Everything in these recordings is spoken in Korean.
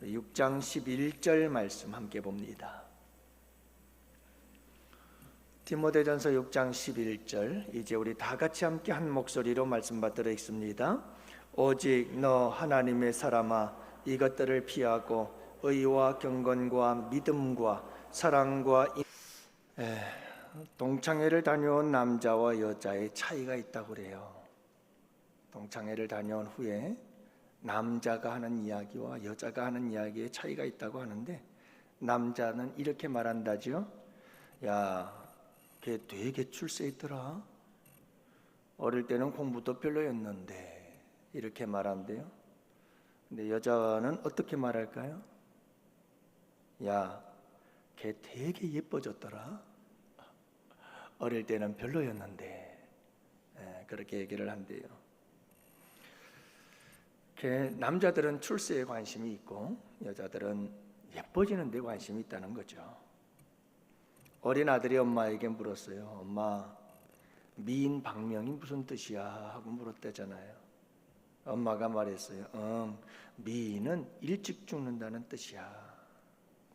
6장 11절 말씀 함께 봅니다. 디모데전서 6장 11절, 이제 우리 다 같이 함께 한 목소리로 말씀 받들어 읽습니다. 오직 너 하나님의 사람아, 이것들을 피하고 의와 경건과 믿음과 사랑과 동창회를 다녀온 남자와 여자의 차이가 있다고 그래요. 동창회를 다녀온 후에 남자가 하는 이야기와 여자가 하는 이야기에 차이가 있다고 하는데, 남자는 이렇게 말한다죠. 야, 걔 되게 출세 있더라. 어릴 때는 공부도 별로였는데, 이렇게 말한대요. 근데 여자는 어떻게 말할까요? 야, 걔 되게 예뻐졌더라. 어릴 때는 별로였는데, 그렇게 얘기를 한대요. 남자들은 출세에 관심이 있고 여자들은 예뻐지는 데 관심이 있다는 거죠. 어린 아들이 엄마에게 물었어요. 엄마, 미인 박명이 무슨 뜻이야? 하고 물었대잖아요. 엄마가 말했어요. 미인은 일찍 죽는다는 뜻이야.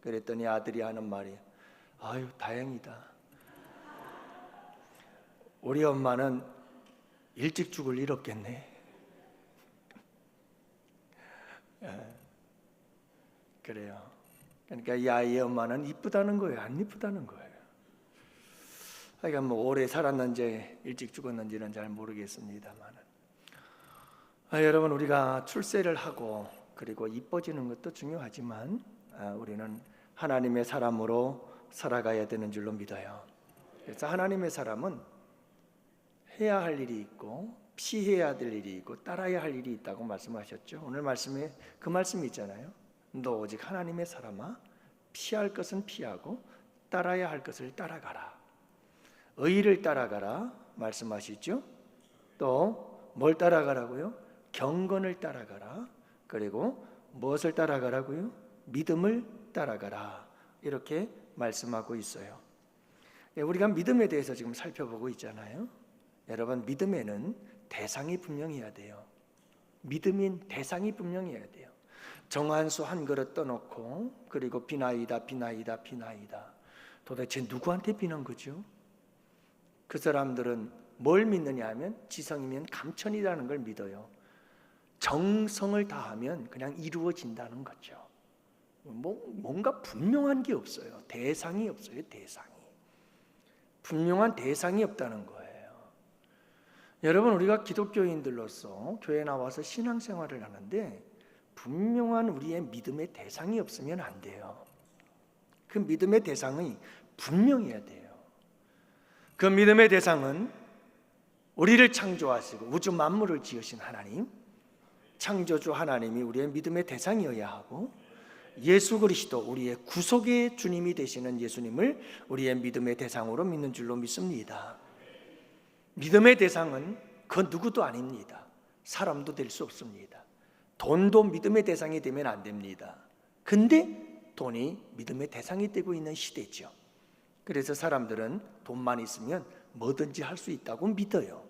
그랬더니 아들이 하는 말이, 아유, 다행이다. 우리 엄마는 일찍 죽을 일 없겠네. 그래요. 그러니까 이 아이의 엄마는 이쁘다는 거예요, 안 이쁘다는 거예요? 그러니까 뭐 오래 살았는지 일찍 죽었는지는 잘 모르겠습니다만, 여러분, 우리가 출세를 하고 그리고 이뻐지는 것도 중요하지만 우리는 하나님의 사람으로 살아가야 되는 줄로 믿어요. 그래서 하나님의 사람은 해야 할 일이 있고 피해야 될 일이 있고 따라야 할 일이 있다고 말씀하셨죠. 오늘 말씀에 그 말씀이 있잖아요. 너 오직 하나님의 사람아, 피할 것은 피하고 따라야 할 것을 따라가라. 의를 따라가라 말씀하시죠. 또 뭘 따라가라고요? 경건을 따라가라. 그리고 무엇을 따라가라고요? 믿음을 따라가라. 이렇게 말씀하고 있어요. 우리가 믿음에 대해서 지금 살펴보고 있잖아요. 여러분, 믿음에는 대상이 분명해야 돼요. 믿음인 대상이 분명해야 돼요. 정한수 한 그릇 떠놓고 그리고 비나이다 도대체 누구한테 비난 거죠? 그 사람들은 뭘 믿느냐 하면 지성이면 감천이라는 걸 믿어요. 정성을 다하면 그냥 이루어진다는 거죠. 뭔가 분명한 게 없어요. 대상이 없어요. 대상이. 분명한 대상이 없다는 거예요. 여러분, 우리가 기독교인들로서 교회 나와서 신앙생활을 하는데 분명한 우리의 믿음의 대상이 없으면 안 돼요. 그 믿음의 대상이 분명해야 돼요. 그 믿음의 대상은 우리를 창조하시고 우주 만물을 지으신 하나님, 창조주 하나님이 우리의 믿음의 대상이어야 하고, 예수 그리스도, 우리의 구속의 주님이 되시는 예수님을 우리의 믿음의 대상으로 믿는 줄로 믿습니다. 믿음의 대상은 그 누구도 아닙니다. 사람도 될 수 없습니다. 돈도 믿음의 대상이 되면 안 됩니다. 근데 돈이 믿음의 대상이 되고 있는 시대죠. 그래서 사람들은 돈만 있으면 뭐든지 할 수 있다고 믿어요.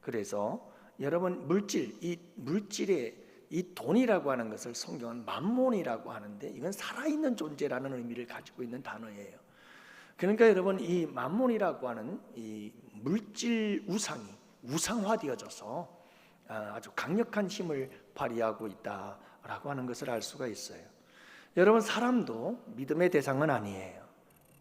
그래서 여러분, 물질의 이 돈이라고 하는 것을 성경은 만몬이라고 하는데, 이건 살아있는 존재라는 의미를 가지고 있는 단어예요. 그러니까 여러분, 이 만몬이라고 하는 이 물질 우상이 우상화되어져서 아주 강력한 힘을 발휘하고 있다라고 하는 것을 알 수가 있어요. 여러분, 사람도 믿음의 대상은 아니에요.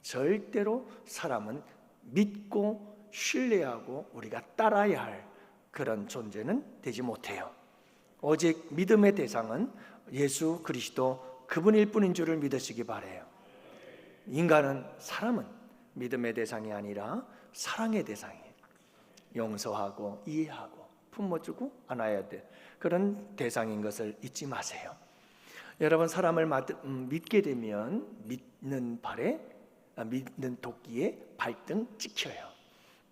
절대로 사람은 믿고 신뢰하고 우리가 따라야 할 그런 존재는 되지 못해요. 오직 믿음의 대상은 예수 그리스도 그분일 뿐인 줄을 믿으시기 바라요. 사람은 믿음의 대상이 아니라 사랑의 대상이에요. 용서하고 이해하고 품어주고 안아야 돼. 그런 대상인 것을 잊지 마세요. 여러분, 사람을 믿게 되면 믿는 도끼에 발등 찍혀요.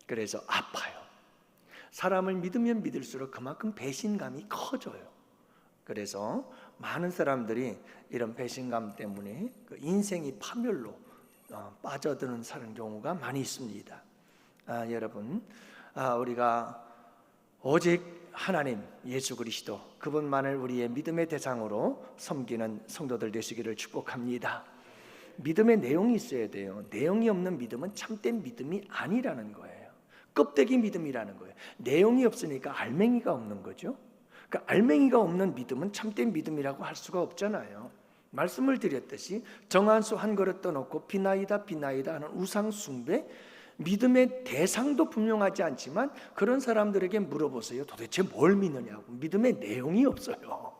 그래서 아파요. 사람을 믿으면 믿을수록 그만큼 배신감이 커져요. 그래서 많은 사람들이 이런 배신감 때문에 그 인생이 파멸로 빠져드는 사는 경우가 많이 있습니다. 여러분, 우리가 오직 하나님 예수 그리스도 그분만을 우리의 믿음의 대상으로 섬기는 성도들 되시기를 축복합니다. 믿음의 내용이 있어야 돼요. 내용이 없는 믿음은 참된 믿음이 아니라는 거예요. 껍데기 믿음이라는 거예요. 내용이 없으니까 알맹이가 없는 거죠. 그러니까 알맹이가 없는 믿음은 참된 믿음이라고 할 수가 없잖아요. 말씀을 드렸듯이 정한수 한 그릇 떠놓고 비나이다 비나이다 하는 우상 숭배, 믿음의 대상도 분명하지 않지만 그런 사람들에게 물어보세요. 도대체 뭘 믿느냐고. 믿음의 내용이 없어요.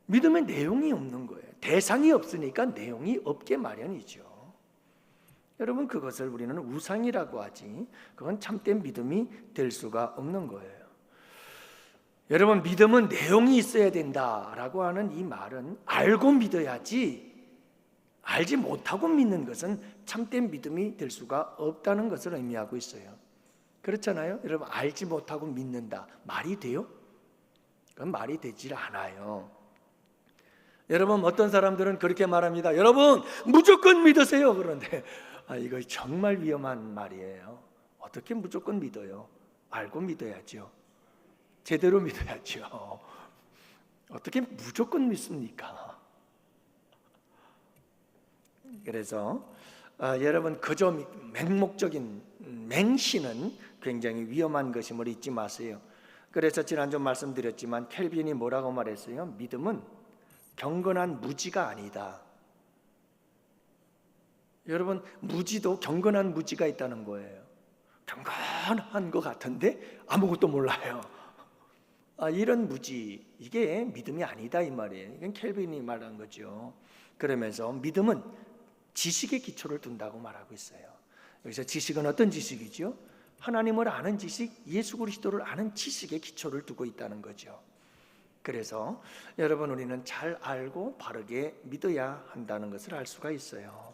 믿음의 내용이 없는 거예요. 대상이 없으니까 내용이 없게 마련이죠. 여러분, 그것을 우리는 우상이라고 하지 그건 참된 믿음이 될 수가 없는 거예요. 여러분, 믿음은 내용이 있어야 된다라고 하는 이 말은 알고 믿어야지, 알지 못하고 믿는 것은 참된 믿음이 될 수가 없다는 것을 의미하고 있어요. 그렇잖아요? 여러분, 알지 못하고 믿는다. 말이 돼요? 그건 말이 되질 않아요. 여러분, 어떤 사람들은 그렇게 말합니다. 여러분, 무조건 믿으세요. 그런데 이거 정말 위험한 말이에요. 어떻게 무조건 믿어요? 알고 믿어야죠. 제대로 믿어야죠. 어떻게 무조건 믿습니까? 그래서 여러분, 그저 맹목적인 맹신은 굉장히 위험한 것임을 잊지 마세요. 그래서 지난주 말씀드렸지만 켈빈이 뭐라고 말했어요? 믿음은 경건한 무지가 아니다. 여러분, 무지도 경건한 무지가 있다는 거예요. 경건한 것 같은데 아무것도 몰라요. 이런 무지, 이게 믿음이 아니다 이 말이에요. 이건 켈빈이 말한 거죠. 그러면서 믿음은 지식의 기초를 둔다고 말하고 있어요. 여기서 지식은 어떤 지식이죠? 하나님을 아는 지식, 예수 그리스도를 아는 지식의 기초를 두고 있다는 거죠. 그래서 여러분, 우리는 잘 알고 바르게 믿어야 한다는 것을 알 수가 있어요.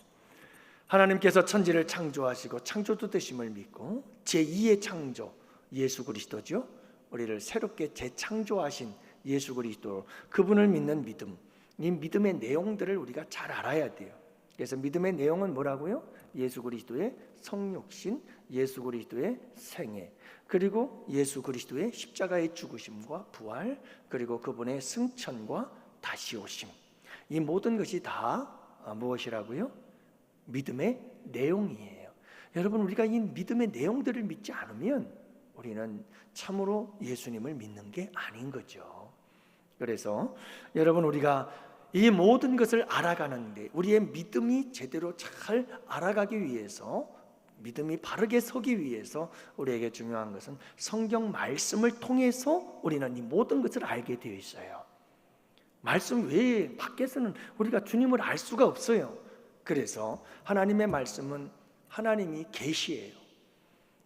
하나님께서 천지를 창조하시고 창조주 되심을 믿고 제2의 창조 예수 그리스도죠. 우리를 새롭게 재창조하신 예수 그리스도, 그분을 믿는 믿음, 이 믿음의 내용들을 우리가 잘 알아야 돼요. 그래서 믿음의 내용은 뭐라고요? 예수 그리스도의 성육신, 예수 그리스도의 생애, 그리고 예수 그리스도의 십자가의 죽으심과 부활, 그리고 그분의 승천과 다시 오심. 이 모든 것이 다 무엇이라고요? 믿음의 내용이에요. 여러분, 우리가 이 믿음의 내용들을 믿지 않으면 우리는 참으로 예수님을 믿는 게 아닌 거죠. 그래서 여러분, 우리가 이 모든 것을 알아가는데, 우리의 믿음이 제대로 잘 알아가기 위해서, 믿음이 바르게 서기 위해서 우리에게 중요한 것은 성경 말씀을 통해서 우리는 이 모든 것을 알게 되어 있어요. 말씀 외에 밖에서는 우리가 주님을 알 수가 없어요. 그래서 하나님의 말씀은 하나님이 계시예요.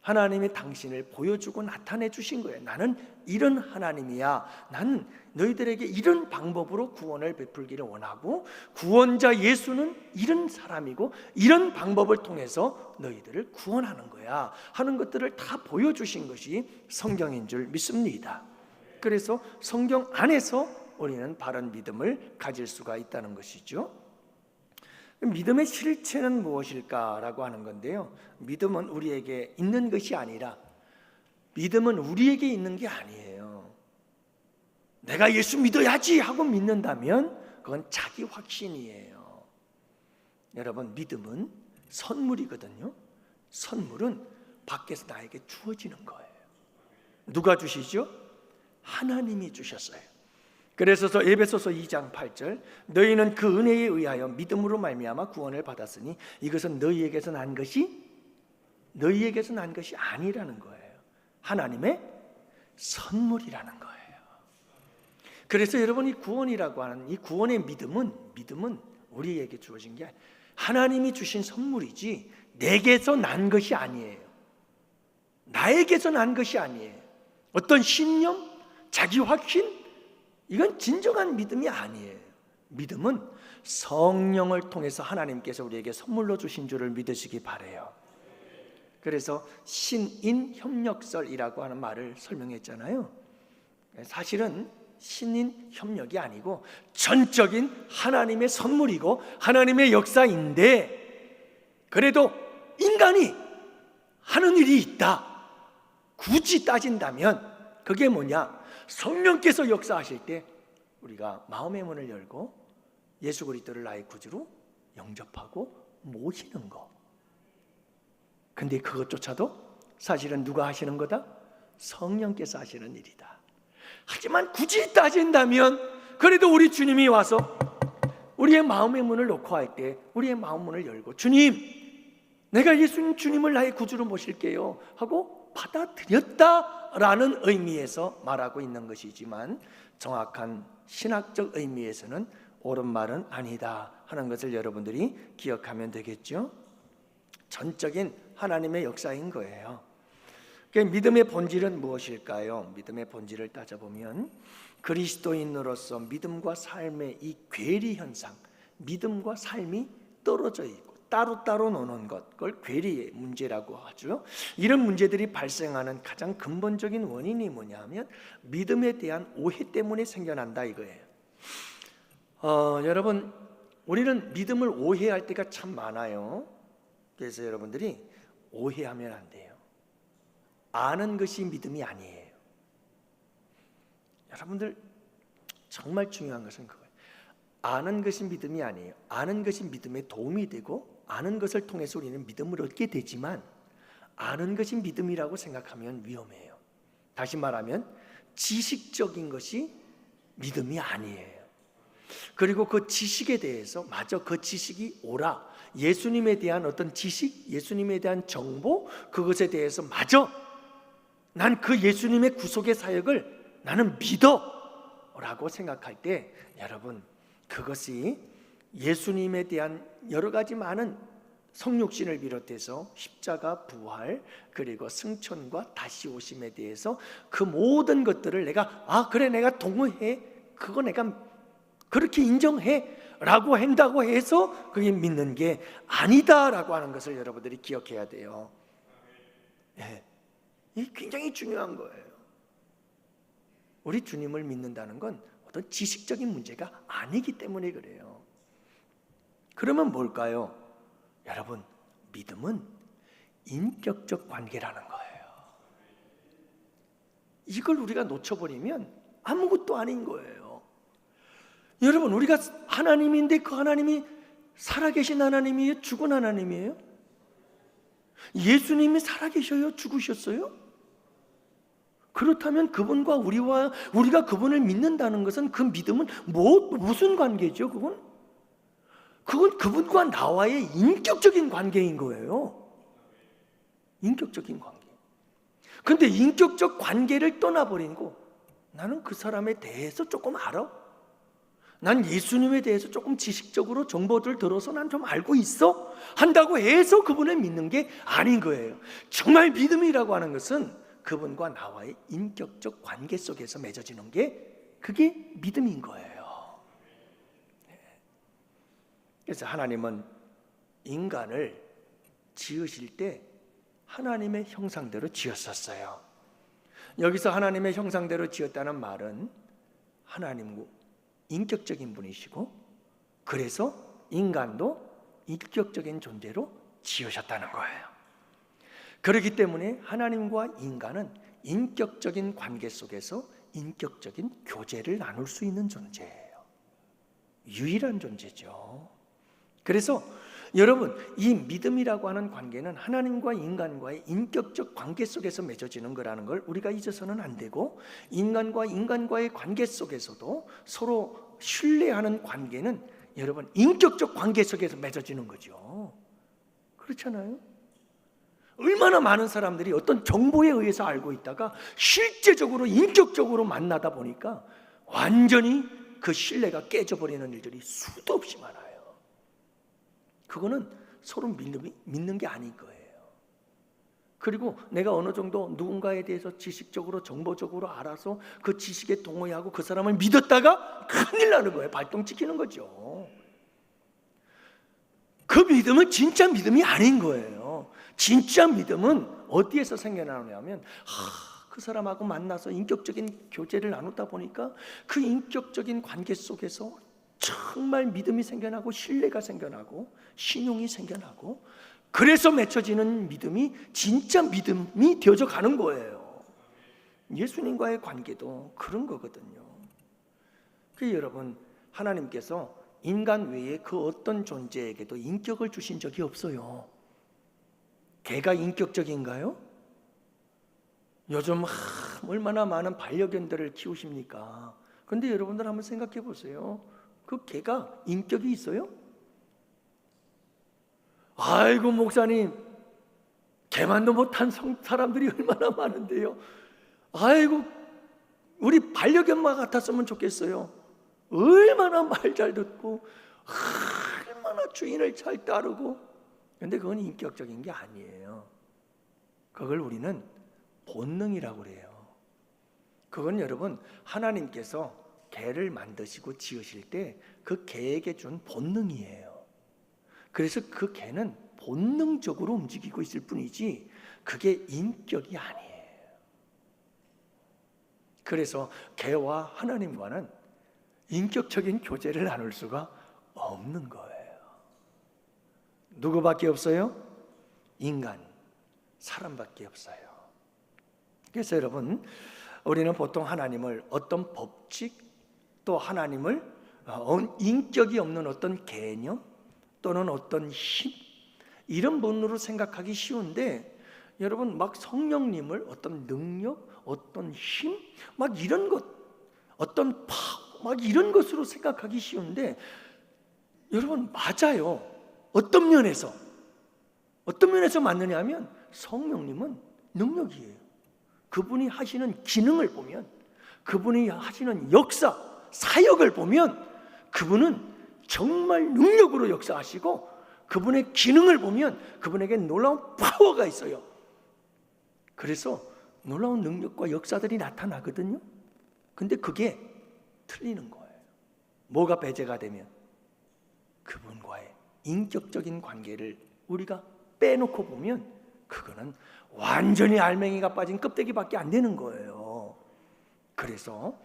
하나님이 당신을 보여주고 나타내 주신 거예요. 나는 이런 하나님이야. 나는 너희들에게 이런 방법으로 구원을 베풀기를 원하고, 구원자 예수는 이런 사람이고 이런 방법을 통해서 너희들을 구원하는 거야 하는 것들을 다 보여주신 것이 성경인 줄 믿습니다. 그래서 성경 안에서 우리는 바른 믿음을 가질 수가 있다는 것이죠. 믿음의 실체는 무엇일까라고 하는 건데요, 믿음은 우리에게 있는 것이 아니라, 믿음은 우리에게 있는 게 아니에요. 내가 예수 믿어야지 하고 믿는다면 그건 자기 확신이에요. 여러분, 믿음은 선물이거든요. 선물은 밖에서 나에게 주어지는 거예요. 누가 주시죠? 하나님이 주셨어요. 그래서 에베소서 2장 8절, 너희는 그 은혜에 의하여 믿음으로 말미암아 구원을 받았으니 이것은 너희에게서 난 것이 아니라는 거예요. 하나님의 선물이라는 거예요. 그래서 여러분이 구원이라고 하는 이 구원의 믿음은 우리에게 주어진 게 하나님이 주신 선물이지 내게서 난 것이 아니에요. 나에게서 난 것이 아니에요. 어떤 신념, 자기 확신, 이건 진정한 믿음이 아니에요. 믿음은 성령을 통해서 하나님께서 우리에게 선물로 주신 줄을 믿으시기 바라요. 그래서 신인 협력설이라고 하는 말을 설명했잖아요. 사실은 신인 협력이 아니고 전적인 하나님의 선물이고 하나님의 역사인데, 그래도 인간이 하는 일이 있다. 굳이 따진다면 그게 뭐냐? 성령께서 역사하실 때 우리가 마음의 문을 열고 예수 그리스도를 나의 구주로 영접하고 모시는 거. 근데 그것조차도 사실은 누가 하시는 거다? 성령께서 하시는 일이다. 하지만 굳이 따진다면 그래도 우리 주님이 와서 우리의 마음의 문을 놓고 할 때 우리의 마음 문을 열고 주님, 내가 예수님 주님을 나의 구주로 모실게요 하고 받아들였다라는 의미에서 말하고 있는 것이지만 정확한 신학적 의미에서는 옳은 말은 아니다 하는 것을 여러분들이 기억하면 되겠죠. 전적인 하나님의 역사인 거예요. 믿음의 본질은 무엇일까요? 믿음의 본질을 따져보면 그리스도인으로서 믿음과 삶의 이 괴리 현상, 믿음과 삶이 떨어져 있고 따로따로 노는 것, 그걸 괴리의 문제라고 하죠. 이런 문제들이 발생하는 가장 근본적인 원인이 뭐냐면 믿음에 대한 오해 때문에 생겨난다 이거예요. 여러분, 우리는 믿음을 오해할 때가 참 많아요. 그래서 여러분들이 오해하면 안 돼요. 아는 것이 믿음이 아니에요. 여러분들 정말 중요한 것은 그거예요. 아는 것이 믿음이 아니에요. 아는 것이 믿음에 도움이 되고 아는 것을 통해서 우리는 믿음을 얻게 되지만 아는 것이 믿음이라고 생각하면 위험해요. 다시 말하면 지식적인 것이 믿음이 아니에요. 그리고 그 지식에 대해서 마저 그 지식이 옳아, 예수님에 대한 어떤 지식, 예수님에 대한 정보, 그것에 대해서 마저 난 그 예수님의 구속의 사역을 나는 믿어 라고 생각할 때 여러분, 그것이 예수님에 대한 여러 가지 많은 성육신을 비롯해서 십자가, 부활, 그리고 승천과 다시 오심에 대해서 그 모든 것들을 내가 그래 내가 동의해, 그거 내가 그렇게 인정해 라고 한다고 해서 그게 믿는 게 아니다라고 하는 것을 여러분들이 기억해야 돼요. 네. 이게 굉장히 중요한 거예요. 우리 주님을 믿는다는 건 어떤 지식적인 문제가 아니기 때문에 그래요. 그러면 뭘까요? 여러분, 믿음은 인격적 관계라는 거예요. 이걸 우리가 놓쳐버리면 아무것도 아닌 거예요. 여러분, 우리가 하나님인데 그 하나님이 살아계신 하나님이에요? 죽은 하나님이에요? 예수님이 살아계셔요? 죽으셨어요? 그렇다면 그분과 우리가 그분을 믿는다는 것은 그 믿음은 무슨 관계죠? 그건 그분과 나와의 인격적인 관계인 거예요. 인격적인 관계. 그런데 인격적 관계를 떠나버리고 나는 그 사람에 대해서 조금 알아? 난 예수님에 대해서 조금 지식적으로 정보를 들어서 난 좀 알고 있어? 한다고 해서 그분을 믿는 게 아닌 거예요. 정말 믿음이라고 하는 것은 그분과 나와의 인격적 관계 속에서 맺어지는 게 그게 믿음인 거예요. 그래서 하나님은 인간을 지으실 때 하나님의 형상대로 지었었어요. 여기서 하나님의 형상대로 지었다는 말은 하나님 인격적인 분이시고 그래서 인간도 인격적인 존재로 지으셨다는 거예요. 그렇기 때문에 하나님과 인간은 인격적인 관계 속에서 인격적인 교제를 나눌 수 있는 존재예요. 유일한 존재죠. 그래서 여러분, 이 믿음이라고 하는 관계는 하나님과 인간과의 인격적 관계 속에서 맺어지는 거라는 걸 우리가 잊어서는 안 되고, 인간과 인간과의 관계 속에서도 서로 신뢰하는 관계는 여러분 인격적 관계 속에서 맺어지는 거죠. 그렇잖아요. 얼마나 많은 사람들이 어떤 정보에 의해서 알고 있다가 실제적으로 인격적으로 만나다 보니까 완전히 그 신뢰가 깨져버리는 일들이 수도 없이 많아요. 그거는 서로 믿는 게 아닌 거예요. 그리고 내가 어느 정도 누군가에 대해서 지식적으로 정보적으로 알아서 그 지식에 동의하고 그 사람을 믿었다가 큰일 나는 거예요. 발동 찍히는 거죠. 그 믿음은 진짜 믿음이 아닌 거예요. 진짜 믿음은 어디에서 생겨나느냐면 그 사람하고 만나서 인격적인 교제를 나누다 보니까 그 인격적인 관계 속에서 정말 믿음이 생겨나고 신뢰가 생겨나고 신용이 생겨나고 그래서 맺혀지는 믿음이 진짜 믿음이 되어져 가는 거예요. 예수님과의 관계도 그런 거거든요. 그 여러분, 하나님께서 인간 외에 그 어떤 존재에게도 인격을 주신 적이 없어요. 개가 인격적인가요? 요즘 얼마나 많은 반려견들을 키우십니까? 근데 여러분들 한번 생각해 보세요. 그 개가 인격이 있어요? 아이고 목사님, 개만도 못한 사람들이 얼마나 많은데요. 아이고 우리 반려견만 같았으면 좋겠어요. 얼마나 말 잘 듣고 얼마나 주인을 잘 따르고. 근데 그건 인격적인 게 아니에요. 그걸 우리는 본능이라고 그래요. 그건 여러분, 하나님께서 개를 만드시고 지으실 때 그 개에게 준 본능이에요. 그래서 그 개는 본능적으로 움직이고 있을 뿐이지 그게 인격이 아니에요. 그래서 개와 하나님과는 인격적인 교제를 나눌 수가 없는 거예요. 누구밖에 없어요? 인간, 사람밖에 없어요. 그래서 여러분, 우리는 보통 하나님을 어떤 법칙, 또 하나님을 인격이 없는 어떤 개념 또는 어떤 힘, 이런 분으로 생각하기 쉬운데, 여러분 막 성령님을 어떤 능력, 어떤 힘, 막 이런 것, 어떤 파워, 막 이런 것으로 생각하기 쉬운데, 여러분 맞아요. 어떤 면에서 맞느냐 하면 성령님은 능력이에요. 그분이 하시는 기능을 보면, 그분이 하시는 역사, 사역을 보면 그분은 정말 능력으로 역사하시고, 그분의 기능을 보면 그분에게 놀라운 파워가 있어요. 그래서 놀라운 능력과 역사들이 나타나거든요. 근데 그게 틀리는 거예요. 뭐가 배제가 되면? 그분과의 인격적인 관계를 우리가 빼놓고 보면 그거는 완전히 알맹이가 빠진 껍데기밖에 안 되는 거예요. 그래서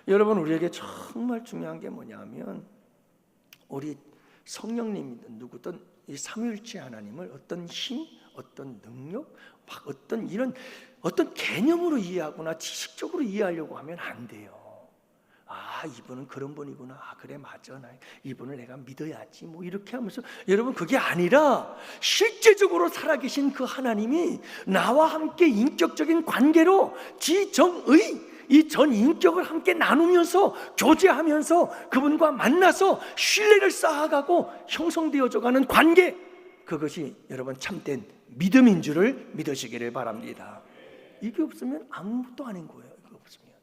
여러분, 우리에게 정말 중요한 게 뭐냐면, 우리 성령님이든 누구든 이 삼위일체 하나님을 어떤 힘, 어떤 능력, 막 어떤 이런 어떤 개념으로 이해하거나 지식적으로 이해하려고 하면 안 돼요. 아, 이분은 그런 분이구나. 아, 그래 맞아. 나 이분을 내가 믿어야지. 뭐 이렇게 하면서, 여러분 그게 아니라 실제적으로 살아계신 그 하나님이 나와 함께 인격적인 관계로 지정의 이 전 인격을 함께 나누면서 교제하면서 그분과 만나서 신뢰를 쌓아가고 형성되어져가는 관계, 그것이 여러분 참된 믿음인 줄을 믿으시기를 바랍니다. 이게 없으면 아무것도 아닌 거예요. 이게 없으면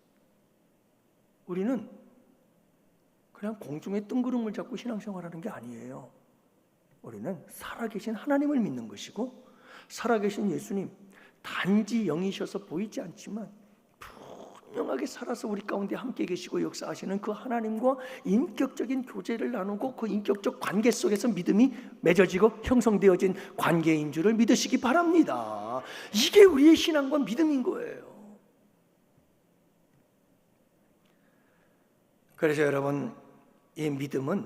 우리는 그냥 공중에 뜬구름을 잡고 신앙생활하는 게 아니에요. 우리는 살아계신 하나님을 믿는 것이고, 살아계신 예수님, 단지 영이셔서 보이지 않지만 분명하게 살아서 우리 가운데 함께 계시고 역사하시는 그 하나님과 인격적인 교제를 나누고 그 인격적 관계 속에서 믿음이 맺어지고 형성되어진 관계인 줄을 믿으시기 바랍니다. 이게 우리의 신앙과 믿음인 거예요. 그래서 여러분, 이 믿음은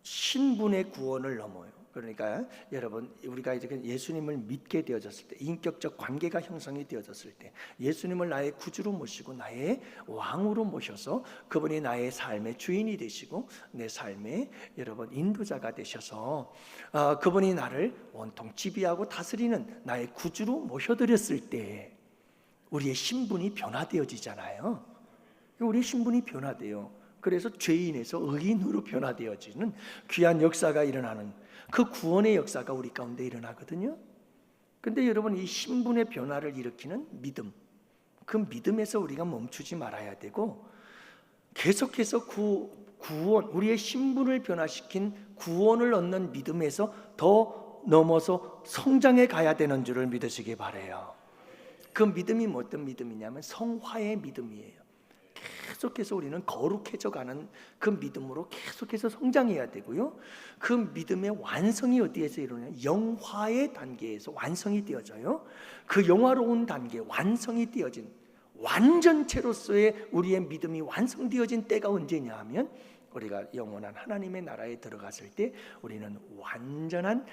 신분의 구원을 넘어요. 그러니까 여러분, 우리가 이제 예수님을 믿게 되어졌을 때, 인격적 관계가 형성이 되어졌을 때, 예수님을 나의 구주로 모시고 나의 왕으로 모셔서 그분이 나의 삶의 주인이 되시고 내 삶의 여러분 인도자가 되셔서 그분이 나를 온통 지배하고 다스리는 나의 구주로 모셔드렸을 때 우리의 신분이 변화되어지잖아요. 우리의 신분이 변화돼요. 그래서 죄인에서 의인으로 변화되어지는 귀한 역사가 일어나는, 그 구원의 역사가 우리 가운데 일어나거든요. 근데 여러분, 이 신분의 변화를 일으키는 믿음, 그 믿음에서 우리가 멈추지 말아야 되고, 계속해서 구원, 우리의 신분을 변화시킨 구원을 얻는 믿음에서 더 넘어서 성장해 가야 되는 줄을 믿으시기 바라요. 그 믿음이 어떤 믿음이냐면 성화의 믿음이에요. 계속해서 우리는 거룩해져 가는 그 믿음으로 계속해서 성장해야 되고요. 그 믿음의 완성이 어디에서 일어나냐? 영화의 단계에서 완성이 되어져요. 그 영화로운 단계, 완성이 되어진 완전체로서의 우리의 믿음이 완성되어진 때가 언제냐 하면 우리가 영원한 하나님의 나라에 들어갔을 때 우리는 완전한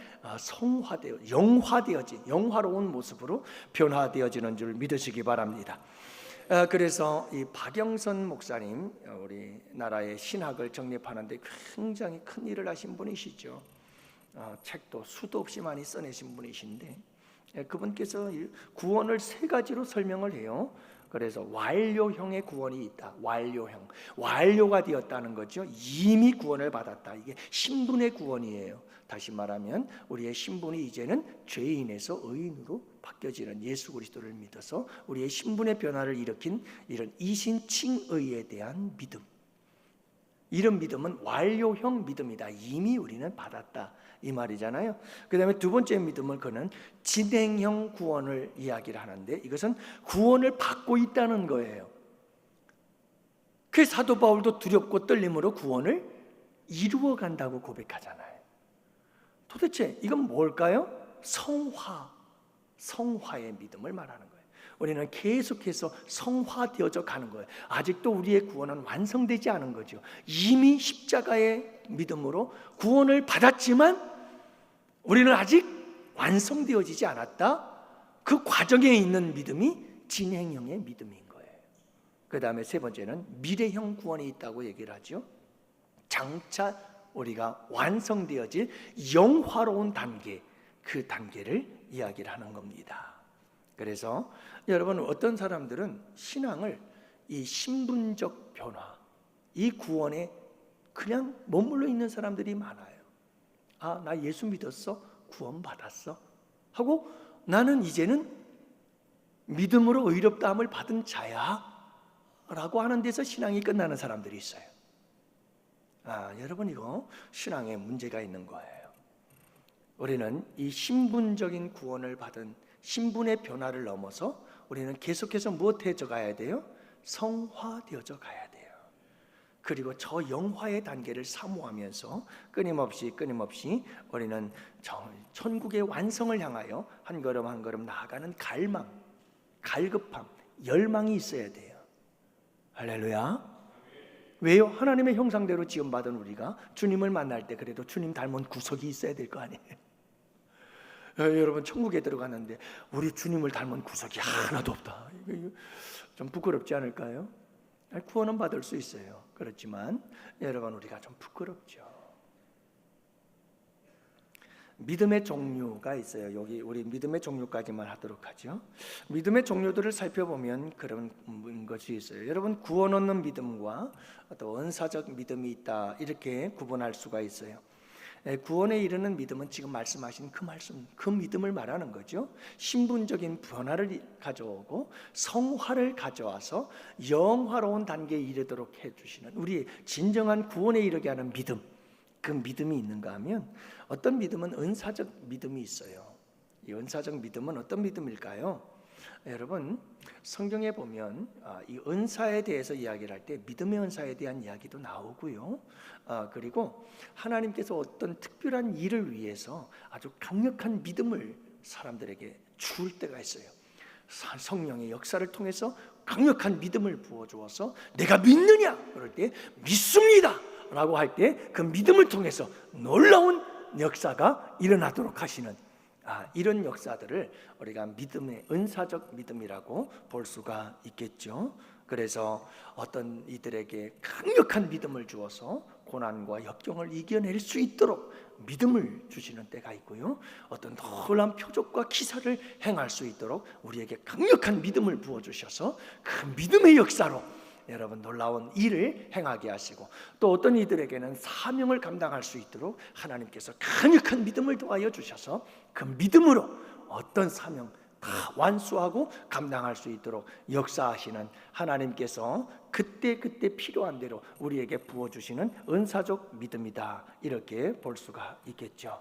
영화되어진 영화로운 모습으로 변화되어지는 줄 믿으시기 바랍니다. 그래서 이 박영선 목사님, 우리나라의 신학을 정립하는데 굉장히 큰 일을 하신 분이시죠. 책도 수도 없이 많이 써내신 분이신데, 그분께서 구원을 세 가지로 설명을 해요. 그래서 완료형의 구원이 있다. 완료형, 완료가 되었다는 거죠. 이미 구원을 받았다. 이게 신분의 구원이에요. 다시 말하면 우리의 신분이 이제는 죄인에서 의인으로 바뀌어지는 예수 그리스도를 믿어서 우리의 신분의 변화를 일으킨 이런 이신칭의에 대한 믿음, 이런 믿음은 완료형 믿음이다. 이미 우리는 받았다, 이 말이잖아요. 그 다음에 두 번째 믿음을 그는 진행형 구원을 이야기를 하는데, 이것은 구원을 받고 있다는 거예요. 그 사도 바울도 두렵고 떨림으로 구원을 이루어 간다고 고백하잖아요. 도대체 이건 뭘까요? 성화의 믿음을 말하는 거예요. 우리는 계속해서 성화되어져 가는 거예요. 아직도 우리의 구원은 완성되지 않은 거죠. 이미 십자가의 믿음으로 구원을 받았지만 우리는 아직 완성되어지지 않았다. 그 과정에 있는 믿음이 진행형의 믿음인 거예요. 그 다음에 세 번째는 미래형 구원이 있다고 얘기를 하죠. 장차 우리가 완성되어질 영화로운 단계, 그 단계를 이야기를 하는 겁니다. 그래서 여러분, 어떤 사람들은 신앙을 이 신분적 변화, 이 구원에 그냥 머물러 있는 사람들이 많아요. 나 예수 믿었어? 구원 받았어? 하고 나는 이제는 믿음으로 의롭다함을 받은 자야 라고 하는 데서 신앙이 끝나는 사람들이 있어요. 여러분, 이거 신앙에 문제가 있는 거예요. 우리는 이 신분적인 구원을 받은 신분의 변화를 넘어서 우리는 계속해서 무엇해져 가야 돼요? 성화되어져 가야 돼요. 그리고 저 영화의 단계를 사모하면서 끊임없이 우리는 천국의 완성을 향하여 한 걸음 한 걸음 나아가는 갈망, 갈급함, 열망이 있어야 돼요. 할렐루야. 왜요? 하나님의 형상대로 지음받은 우리가 주님을 만날 때 그래도 주님 닮은 구석이 있어야 될 거 아니에요. 여러분, 천국에 들어가는데 우리 주님을 닮은 구석이 하나도 없다. 이거 좀 부끄럽지 않을까요? 구원은 받을 수 있어요. 그렇지만 여러분, 우리가 좀 부끄럽죠. 믿음의 종류가 있어요. 여기 우리 믿음의 종류까지만 하도록 하죠. 믿음의 종류들을 살펴보면 그런 것이 있어요. 여러분, 구원 얻는 믿음과 또 은사적 믿음이 있다, 이렇게 구분할 수가 있어요. 구원에 이르는 믿음은 지금 말씀하신 그 믿음을 말하는 거죠. 신분적인 변화를 가져오고 성화를 가져와서 영화로운 단계에 이르도록 해주시는 우리 진정한 구원에 이르게 하는 믿음, 그 믿음이 있는가 하면, 어떤 믿음은 은사적 믿음이 있어요. 이 은사적 믿음은 어떤 믿음일까요? 여러분, 성경에 보면 이 은사에 대해서 이야기를 할 때 믿음의 은사에 대한 이야기도 나오고요. 그리고 하나님께서 어떤 특별한 일을 위해서 아주 강력한 믿음을 사람들에게 줄 때가 있어요. 성령의 역사를 통해서 강력한 믿음을 부어주어서 내가 믿느냐? 그럴 때 믿습니다 라고 할 때 그 믿음을 통해서 놀라운 역사가 일어나도록 하시는 이런 역사들을 우리가 믿음의 은사적 믿음이라고 볼 수가 있겠죠. 그래서 어떤 이들에게 강력한 믿음을 주어서 고난과 역경을 이겨낼 수 있도록 믿음을 주시는 때가 있고요. 어떤 놀라운 표적과 기사를 행할 수 있도록 우리에게 강력한 믿음을 부어주셔서 그 믿음의 역사로 여러분 놀라운 일을 행하게 하시고, 또 어떤 이들에게는 사명을 감당할 수 있도록 하나님께서 강력한 믿음을 더하여 주셔서 그 믿음으로 어떤 사명 다 완수하고 감당할 수 있도록 역사하시는 하나님께서 그때 필요한 대로 우리에게 부어주시는 은사적 믿음이다, 이렇게 볼 수가 있겠죠.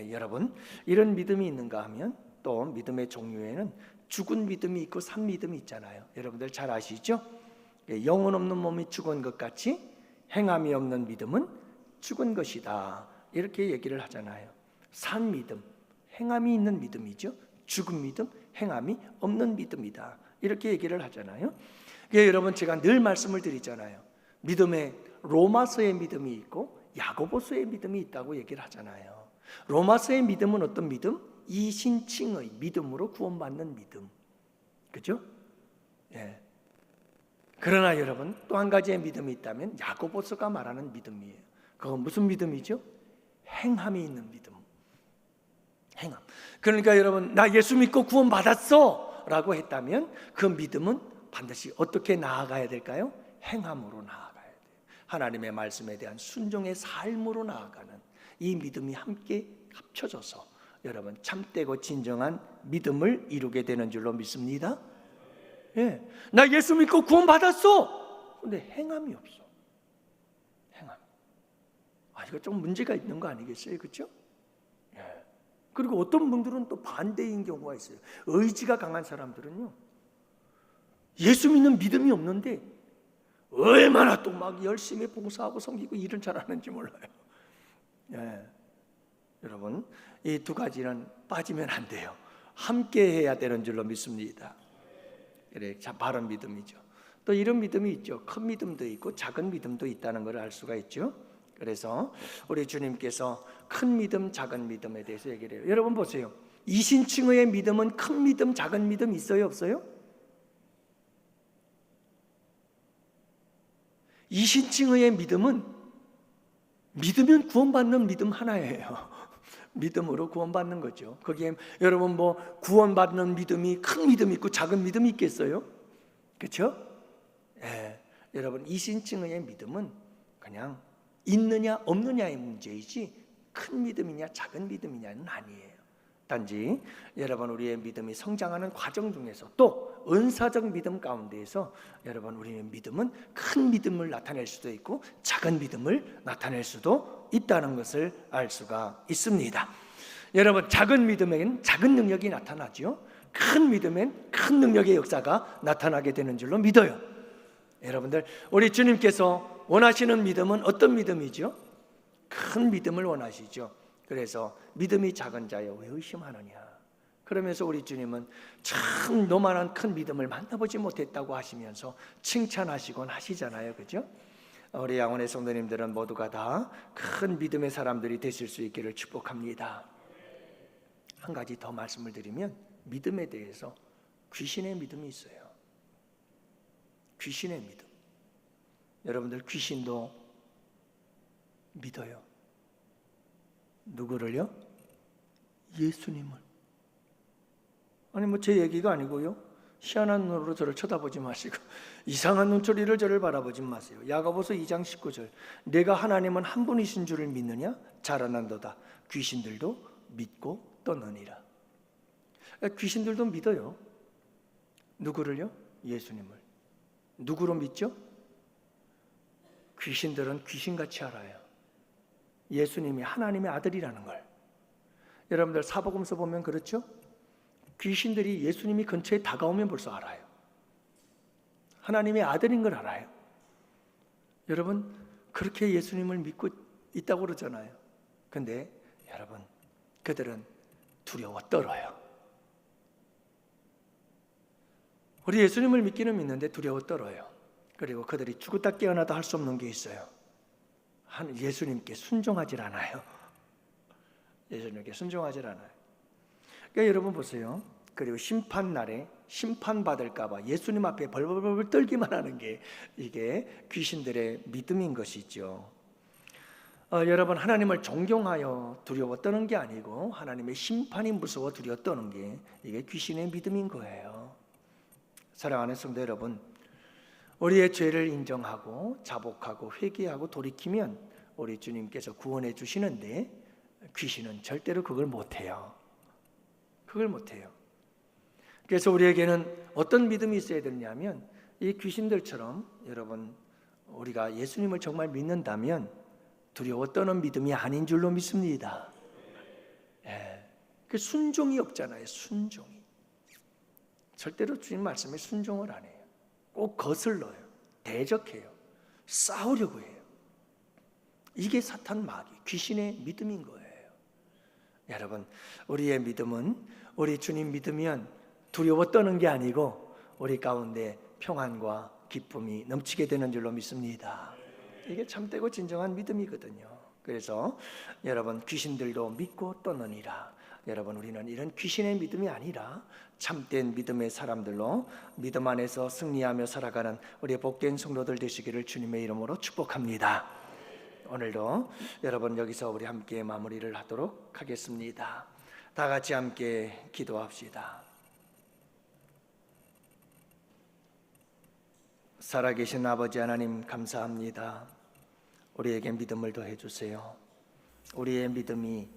여러분, 이런 믿음이 있는가 하면 또 믿음의 종류에는 죽은 믿음이 있고 산 믿음이 있잖아요. 여러분들 잘 아시죠? 영혼 없는 몸이 죽은 것 같이 행함이 없는 믿음은 죽은 것이다, 이렇게 얘기를 하잖아요. 산 믿음, 행함이 있는 믿음이죠. 죽은 믿음, 행함이 없는 믿음이다, 이렇게 얘기를 하잖아요. 여러분, 제가 늘 말씀을 드리잖아요. 믿음의 로마서의 믿음이 있고 야고보서의 믿음이 있다고 얘기를 하잖아요. 로마서의 믿음은 어떤 믿음? 이신칭의 믿음으로 구원받는 믿음. 그죠? 예. 그러나 여러분, 또 한 가지의 믿음이 있다면 야고보서가 말하는 믿음이에요. 그건 무슨 믿음이죠? 행함이 있는 믿음. 행함. 그러니까 여러분, 나 예수 믿고 구원받았어 라고 했다면 그 믿음은 반드시 어떻게 나아가야 될까요? 행함으로 나아가야 돼요. 하나님의 말씀에 대한 순종의 삶으로 나아가는 이 믿음이 함께 합쳐져서 여러분 참되고 진정한 믿음을 이루게 되는 줄로 믿습니다. 예, 나 예수 믿고 구원받았어. 근데 행함이 없어. 행함. 이거 좀 문제가 있는 거 아니겠어요? 그렇죠? 예. 그리고 어떤 분들은 또 반대인 경우가 있어요. 의지가 강한 사람들은요, 예수 믿는 믿음이 없는데 얼마나 또 막 열심히 봉사하고 섬기고 일을 잘하는지 몰라요. 예. 여러분, 이 두 가지는 빠지면 안 돼요. 함께 해야 되는 줄로 믿습니다. 그래, 바른 믿음이죠. 또 이런 믿음이 있죠. 큰 믿음도 있고 작은 믿음도 있다는 걸 알 수가 있죠. 그래서 우리 주님께서 큰 믿음, 작은 믿음에 대해서 얘기를 해요. 여러분 보세요. 이신칭의 믿음은 큰 믿음, 작은 믿음 있어요, 없어요? 이신칭의 믿음은 믿으면 구원받는 믿음 하나예요. 믿음으로 구원받는 거죠. 거기에 여러분 뭐 구원받는 믿음이 큰 믿음이 있고 작은 믿음이 있겠어요? 그렇죠? 예. 여러분 이신칭의 믿음은 그냥 있느냐 없느냐의 문제이지 큰 믿음이냐 작은 믿음이냐는 아니에요. 단지 여러분 우리의 믿음이 성장하는 과정 중에서 또 은사적 믿음 가운데에서 여러분 우리의 믿음은 큰 믿음을 나타낼 수도 있고 작은 믿음을 나타낼 수도 있다는 것을 알 수가 있습니다. 여러분 작은 믿음에는 작은 능력이 나타나죠. 큰 믿음엔 큰 능력의 역사가 나타나게 되는 줄로 믿어요. 여러분들 우리 주님께서 원하시는 믿음은 어떤 믿음이죠? 큰 믿음을 원하시죠. 그래서 믿음이 작은 자여 왜 의심하느냐. 그러면서 우리 주님은 참 너만한 큰 믿음을 만나보지 못했다고 하시면서 칭찬하시곤 하시잖아요. 그죠? 우리 양원의 성도님들은 모두가 다 큰 믿음의 사람들이 되실 수 있기를 축복합니다. 한 가지 더 말씀을 드리면 믿음에 대해서 귀신의 믿음이 있어요. 귀신의 믿음. 여러분들 귀신도 믿어요. 누구를요? 예수님을. 아니 뭐 제 얘기가 아니고요. 희한한 눈으로 저를 쳐다보지 마시고 이상한 눈초리를 저를 바라보지 마세요. 야고보서 2장 19절 내가 하나님은 한 분이신 줄을 믿느냐? 잘하는도다. 귀신들도 믿고 떠느니라. 귀신들도 믿어요. 누구를요? 예수님을. 누구로 믿죠? 귀신들은 귀신같이 알아요. 예수님이 하나님의 아들이라는 걸. 여러분들 사복음서 보면 그렇죠? 귀신들이 예수님이 근처에 다가오면 벌써 알아요. 하나님의 아들인 걸 알아요. 여러분 그렇게 예수님을 믿고 있다고 그러잖아요. 근데 여러분 그들은 두려워 떨어요. 우리 예수님을 믿기는 믿는데 두려워 떨어요. 그리고 그들이 죽었다 깨어나다 할 수 없는 게 있어요. 예수님께 순종하질 않아요. 예수님께 순종하질 않아요. 그러니까 여러분 보세요. 그리고 심판날에 심판받을까 봐 예수님 앞에 벌벌벌 떨기만 하는 게 이게 귀신들의 믿음인 것이죠. 여러분 하나님을 존경하여 두려워 떠는 게 아니고 하나님의 심판이 무서워 두려워 떠는 게 이게 귀신의 믿음인 거예요. 사랑하는 성도 여러분, 우리의 죄를 인정하고 자복하고 회개하고 돌이키면 우리 주님께서 구원해 주시는데 귀신은 절대로 그걸 못해요. 그걸 못해요. 그래서 우리에게는 어떤 믿음이 있어야 되냐면 이 귀신들처럼 여러분 우리가 예수님을 정말 믿는다면 두려워 떠는 믿음이 아닌 줄로 믿습니다. 예. 그 순종이 없잖아요. 순종이. 절대로 주님 말씀에 순종을 안 해요. 꼭 거슬러요. 대적해요. 싸우려고 해요. 이게 사탄 마귀, 귀신의 믿음인 거예요. 여러분, 우리의 믿음은 우리 주님 믿으면 두려워 떠는 게 아니고 우리 가운데 평안과 기쁨이 넘치게 되는 줄로 믿습니다. 이게 참되고 진정한 믿음이거든요. 그래서 여러분, 귀신들도 믿고 떠느니라. 여러분, 우리는 이런 귀신의 믿음이 아니라 참된 믿음의 사람들로 믿음 안에서 승리하며 살아가는 우리 복된 성도들 되시기를 주님의 이름으로 축복합니다. 오늘도 여러분, 여기서 우리 함께 마무리를 하도록 하겠습니다. 다 같이 함께 기도합시다. 살아계신 아버지 하나님, 감사합니다. 우리에게 믿음을 더해 주세요. 우리의 믿음이